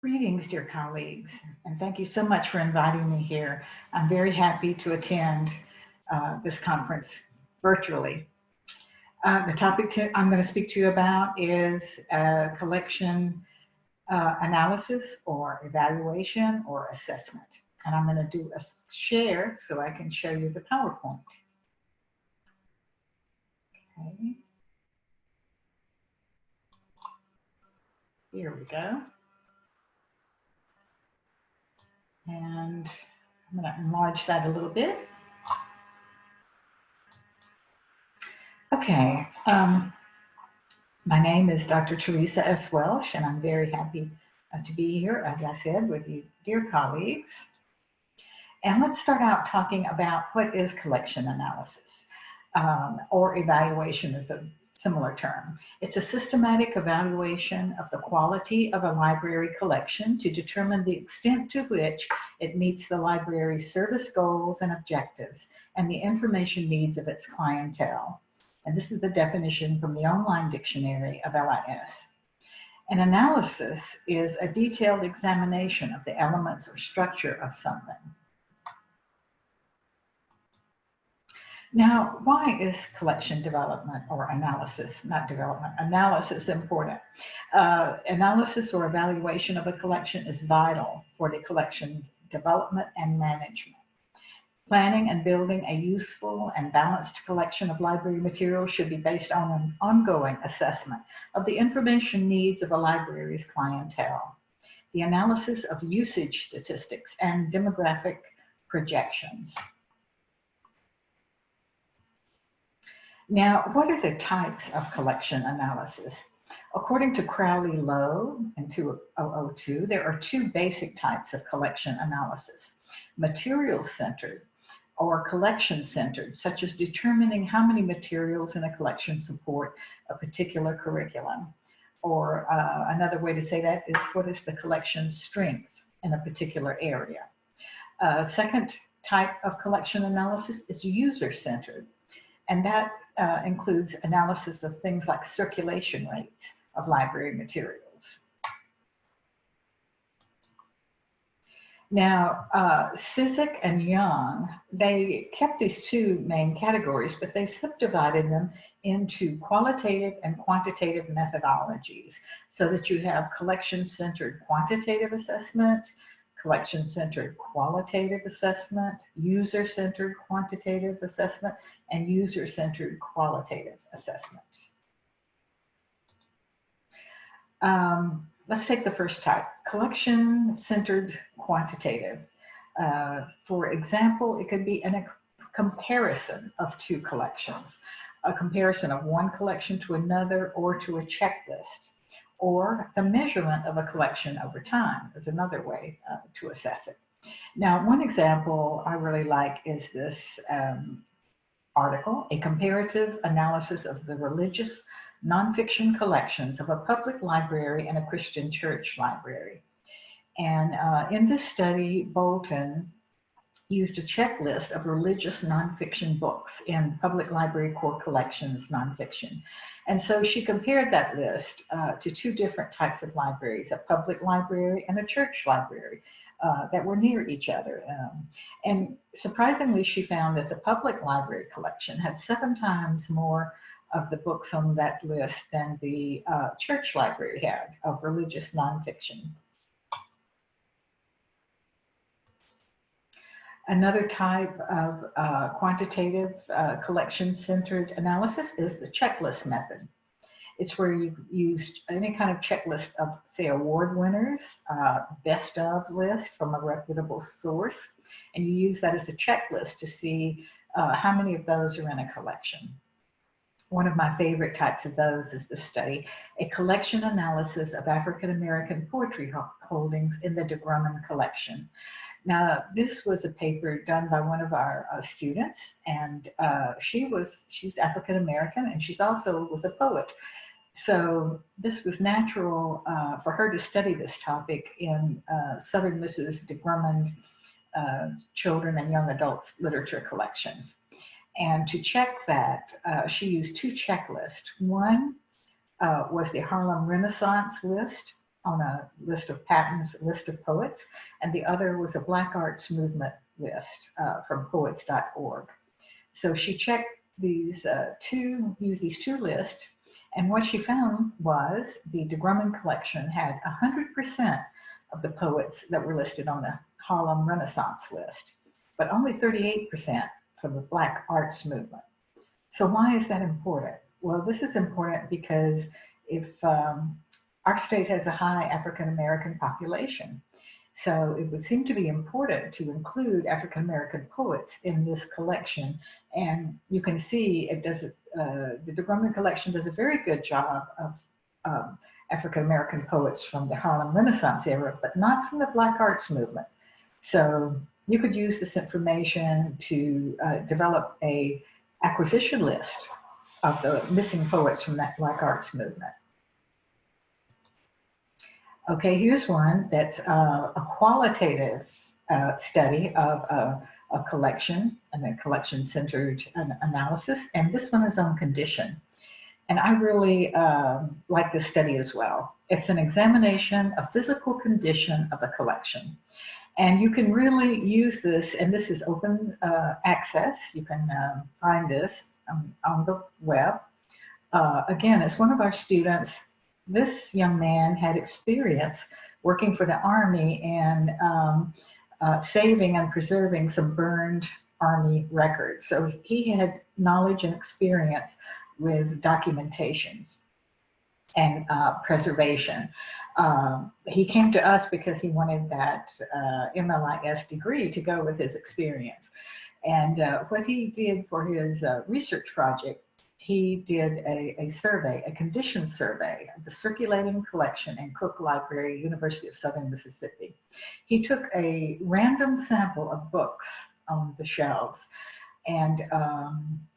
Greetings, dear colleagues, and thank you so much for inviting me here. I'm very happy to attend this conference virtually. The topic I'm going to speak to you about is collection analysis or evaluation or assessment. And I'm going to do a share so I can show you the PowerPoint. Okay. Here we go. And I'm going to enlarge that a little bit. Okay, my name is Dr. Teresa S. Welsh, and I'm very happy to be here, as I said, with you, dear colleagues. And let's start out talking about what is collection analysis, or evaluation is a similar term. It's a systematic evaluation of the quality of a library collection to determine the extent to which it meets the library's service goals and objectives and the information needs of its clientele. And this is the definition from the online dictionary of LIS. An analysis is a detailed examination of the elements or structure of something. Now, why is collection development or analysis, not development, analysis important? Analysis or evaluation of a collection is vital for the collection's development and management. Planning and building a useful and balanced collection of library materials should be based on an ongoing assessment of the information needs of a library's clientele, the analysis of usage statistics and demographic projections. Now, what are the types of collection analysis? According to Crowley-Lowe in 2002, there are two basic types of collection analysis: material-centered or collection-centered, such as determining how many materials in a collection support a particular curriculum. Or another way to say that is, what is the collection strength in a particular area? Second type of collection analysis is user-centered, and that includes analysis of things like circulation rates of library materials. Now, Cizik and Young, they kept these two main categories, but they subdivided them into qualitative and quantitative methodologies, so that you have collection-centered quantitative assessment, collection-centered qualitative assessment, user-centered quantitative assessment, and user-centered qualitative assessment. Let's take the first type, collection-centered quantitative. For example, it could be a comparison of two collections, a comparison of one collection to another or to a checklist, or the measurement of a collection over time is another way to assess it. Now, one example I really like is this article, A Comparative Analysis of the Religious Nonfiction Collections of a Public Library and a Christian Church Library. And in this study, Bolton used a checklist of religious nonfiction books in public library core collections nonfiction. And so she compared that list to two different types of libraries, a public library and a church library that were near each other. And surprisingly, she found that the public library collection had 7 times more of the books on that list than the church library had of religious nonfiction. Another type of quantitative collection-centered analysis is the checklist method. It's where you use any kind of checklist of, say, award winners, best of list from a reputable source, and you use that as a checklist to see how many of those are in a collection. One of my favorite types of those is the study, A Collection Analysis of African American Poetry Holdings in the de Grumman Collection. Now, this was a paper done by one of our students, and she's African American, and she's also was a poet. So this was natural for her to study this topic in Southern Mrs. de Grumman children and young adults literature collections. And to check that, she used 2 checklists. One was the Harlem Renaissance list, on a list of patents, a list of poets, and the other was a Black Arts Movement list from poets.org. So she checked these used these two lists, and what she found was the de Grumman collection had 100% of the poets that were listed on the Harlem Renaissance list, but only 38% from the Black Arts Movement. So why is that important? Well, this is important because if our state has a high African American population, so it would seem to be important to include African American poets in this collection. And you can see it does, the de Grumman collection does a very good job of African American poets from the Harlem Renaissance era, but not from the Black Arts Movement. So you could use this information to develop a acquisition list of the missing poets from that Black Arts Movement. Okay, here's one that's a qualitative study of a collection and a collection-centered analysis, and this one is on condition. And I really like this study as well. It's an examination of physical condition of a collection. And you can really use this, and this is open access. You can find this on the web. Again, as one of our students, this young man had experience working for the Army and saving and preserving some burned Army records. So he had knowledge and experience with documentation and preservation. He came to us because he wanted that MLIS degree to go with his experience. And what he did for his research project, he did a survey, a condition survey of the circulating collection in Cook Library, University of Southern Mississippi. He took a random sample of books on the shelves, and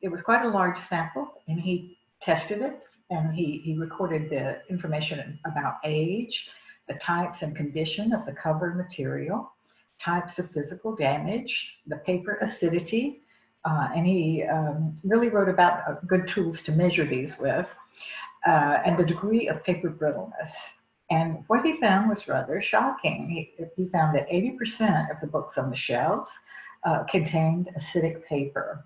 it was quite a large sample, and he tested it, and he recorded the information about age, the types and condition of the cover material, types of physical damage, the paper acidity, and he really wrote about good tools to measure these with, and the degree of paper brittleness. And what he found was rather shocking. He found that 80% of the books on the shelves contained acidic paper,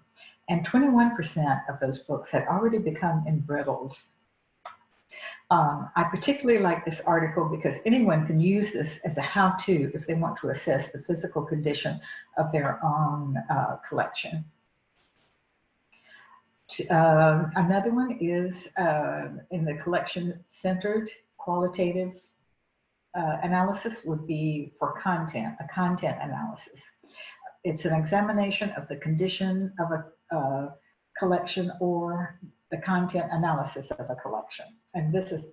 and 21% of those books had already become embrittled. I particularly like this article because anyone can use this as a how-to if they want to assess the physical condition of their own collection. Another one is in the collection-centered qualitative analysis would be for content, a content analysis. It's an examination of the condition of a collection or the content analysis of a collection. And this is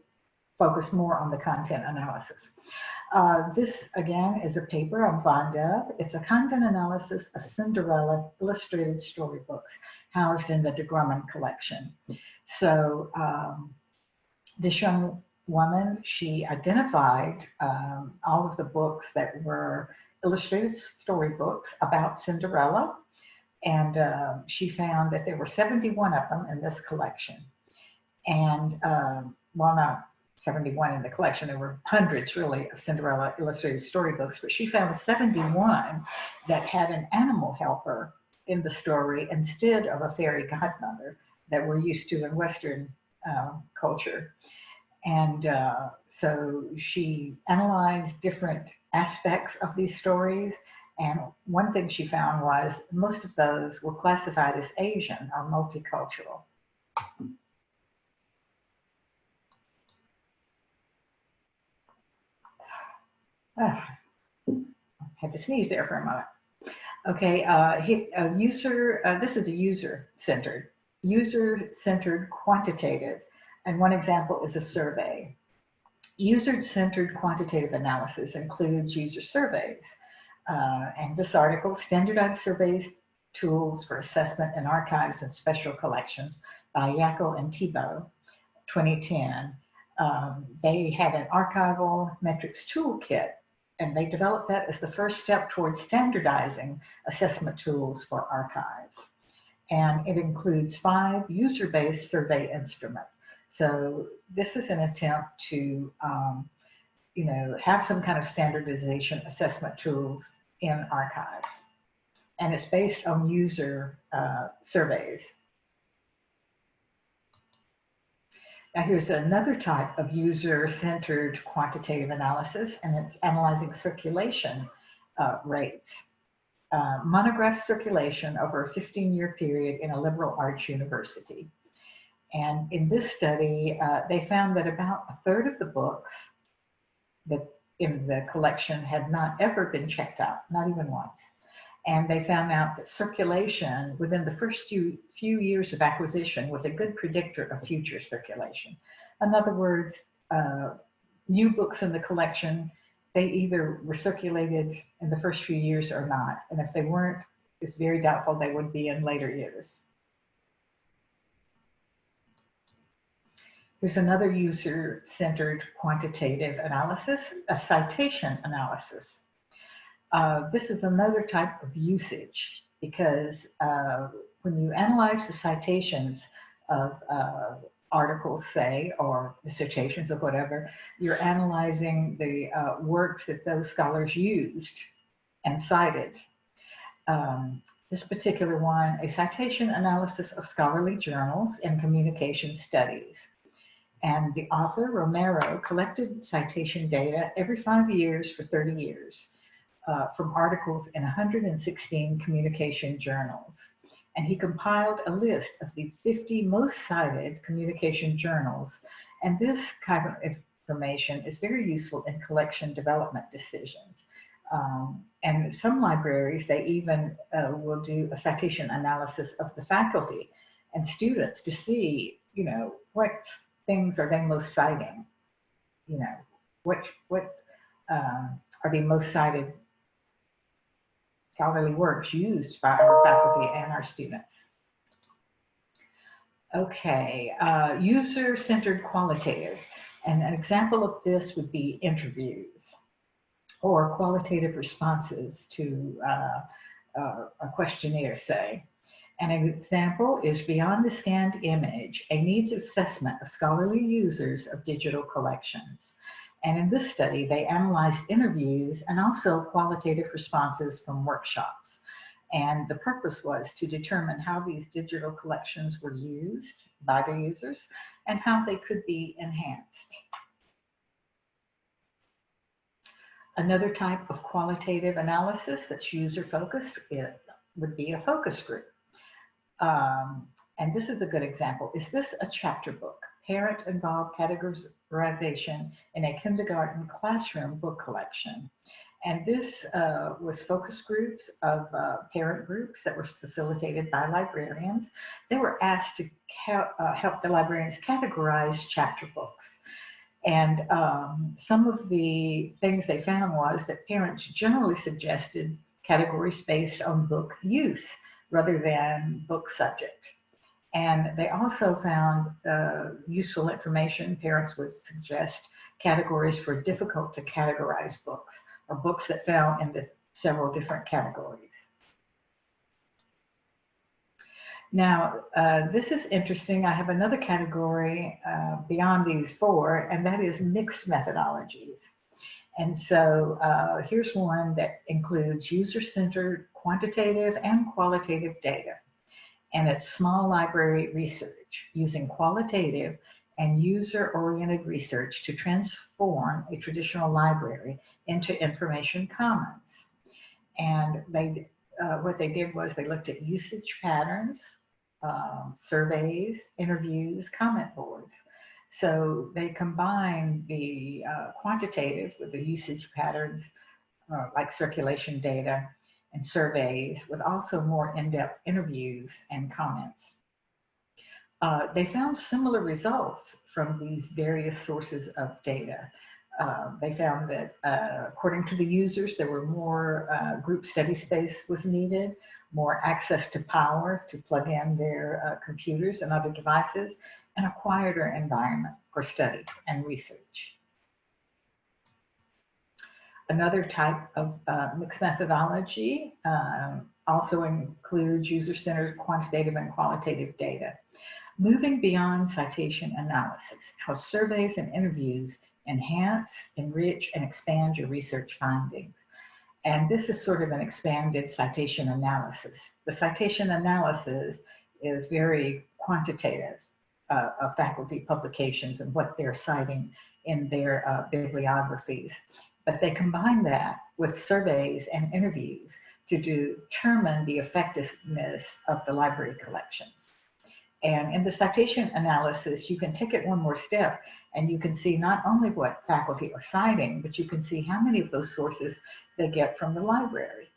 focused more on the content analysis. This, again, is a paper I'm fond of. It's a content analysis of Cinderella illustrated storybooks housed in the de Grumman collection. So this young woman, she identified all of the books that were illustrated storybooks about Cinderella, and she found that there were 71 of them in this collection. And well, not 71 in the collection, there were hundreds really of Cinderella illustrated storybooks, but she found 71 that had an animal helper in the story instead of a fairy godmother that we're used to in Western culture. And so she analyzed different aspects of these stories, and one thing she found was most of those were classified as Asian or multicultural. Had to sneeze there for a moment. Okay, this is a user-centered quantitative, and one example is a survey. User-centered quantitative analysis includes user surveys, and this article, Standardized Surveys Tools for Assessment in Archives and Special Collections by Yackel and Thibault, 2010. They had an archival metrics toolkit, and they developed that as the first step towards standardizing assessment tools for archives. And it includes 5 user-based survey instruments. So this is an attempt to have some kind of standardization assessment tools in archives. And it's based on user surveys. Now here's another type of user-centered quantitative analysis, and it's analyzing circulation rates. Monograph circulation over a 15-year period in a liberal arts university. And in this study, they found that about a third of the books that in the collection had not ever been checked out, not even once. And they found out that circulation within the first few years of acquisition was a good predictor of future circulation. In other words, new books in the collection, they either were circulated in the first few years or not. And if they weren't, it's very doubtful they would be in later years. Here's another user-centered quantitative analysis, a citation analysis. This is another type of usage because when you analyze the citations of articles, say, or dissertations or whatever, you're analyzing the works that those scholars used and cited. This particular one, a citation analysis of scholarly journals and communication studies. And the author, Romero, collected citation data every 5 years for 30 years. From articles in 116 communication journals. And he compiled a list of the 50 most cited communication journals. And this kind of information is very useful in collection development decisions. And some libraries, they even will do a citation analysis of the faculty and students to see, what things are they most citing? What are the most cited scholarly works used by our faculty and our students. Okay, user-centered qualitative. And an example of this would be interviews or qualitative responses to a questionnaire, say. And an example is Beyond the Scanned Image, a needs assessment of scholarly users of digital collections. And in this study, they analyzed interviews and also qualitative responses from workshops. And the purpose was to determine how these digital collections were used by the users and how they could be enhanced. Another type of qualitative analysis that's user-focused would be a focus group. And this is a good example. Is this a chapter book? Parent-involved categorization in a kindergarten classroom book collection. And this was focus groups of parent groups that were facilitated by librarians. They were asked to help the librarians categorize chapter books. And some of the things they found was that parents generally suggested categories based on book use rather than book subject. And they also found useful information. Parents would suggest categories for difficult to categorize books or books that fell into several different categories. Now, this is interesting. I have another category beyond these four, and that is mixed methodologies. And so here's one that includes user-centered quantitative and qualitative data. And it's small library research using qualitative and user-oriented research to transform a traditional library into information commons. And they, what they did was they looked at usage patterns, surveys, interviews, comment boards. So they combined the quantitative with the usage patterns, like circulation data, and surveys with also more in-depth interviews and comments. They found similar results from these various sources of data. They found that according to the users, there were more group study space was needed, more access to power to plug in their computers and other devices, and a quieter environment for study and research. Another type of mixed methodology also includes user-centered quantitative and qualitative data. Moving beyond citation analysis, how surveys and interviews enhance, enrich, and expand your research findings. And this is sort of an expanded citation analysis. The citation analysis is very quantitative of faculty publications and what they're citing in their bibliographies. But they combine that with surveys and interviews to determine the effectiveness of the library collections. And in the citation analysis, you can take it one more step and you can see not only what faculty are citing, but you can see how many of those sources they get from the library.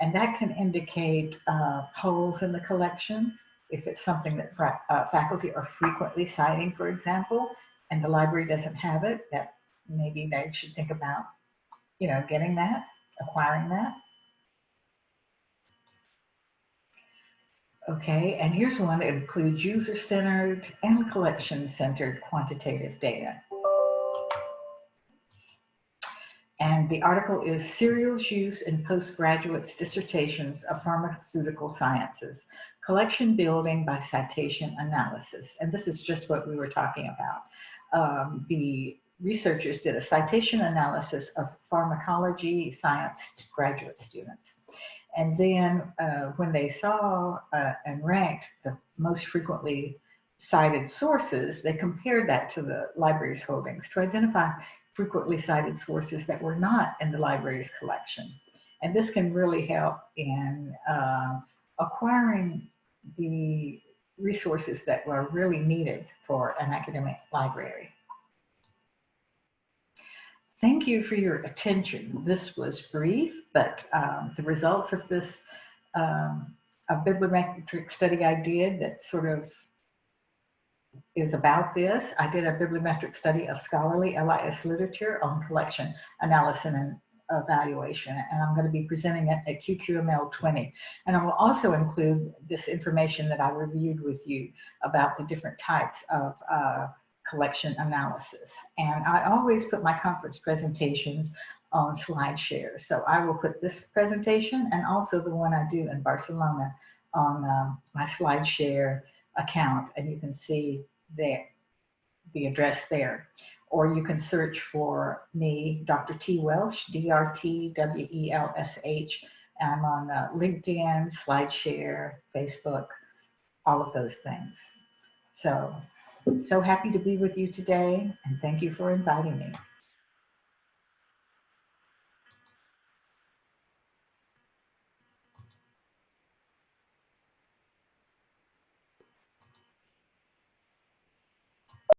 And that can indicate holes in the collection. If it's something that faculty are frequently citing, for example, and the library doesn't have it, that maybe they should think about, getting that, acquiring that. Okay, and here's one that includes user-centered and collection-centered quantitative data. And the article is Serials Use in Postgraduates' Dissertations of Pharmaceutical Sciences, Collection Building by Citation Analysis. And this is just what we were talking about. The researchers did a citation analysis of pharmacology science graduate students. And then when they saw and ranked the most frequently cited sources, they compared that to the library's holdings to identify frequently cited sources that were not in the library's collection. And this can really help in acquiring the resources that were really needed for an academic library. Thank you for your attention. This was brief, but the results of this a bibliometric study I did that sort of is about this. I did a bibliometric study of scholarly LIS literature on collection analysis and evaluation, and I'm going to be presenting it at QQML 20. And I will also include this information that I reviewed with you about the different types of collection analysis. And I always put my conference presentations on SlideShare. So I will put this presentation and also the one I do in Barcelona on my SlideShare account, and you can see there the address there. Or you can search for me, Dr. T. Welsh, DRTWELSH. I'm on LinkedIn, SlideShare, Facebook, all of those things. So happy to be with you today, and thank you for inviting me.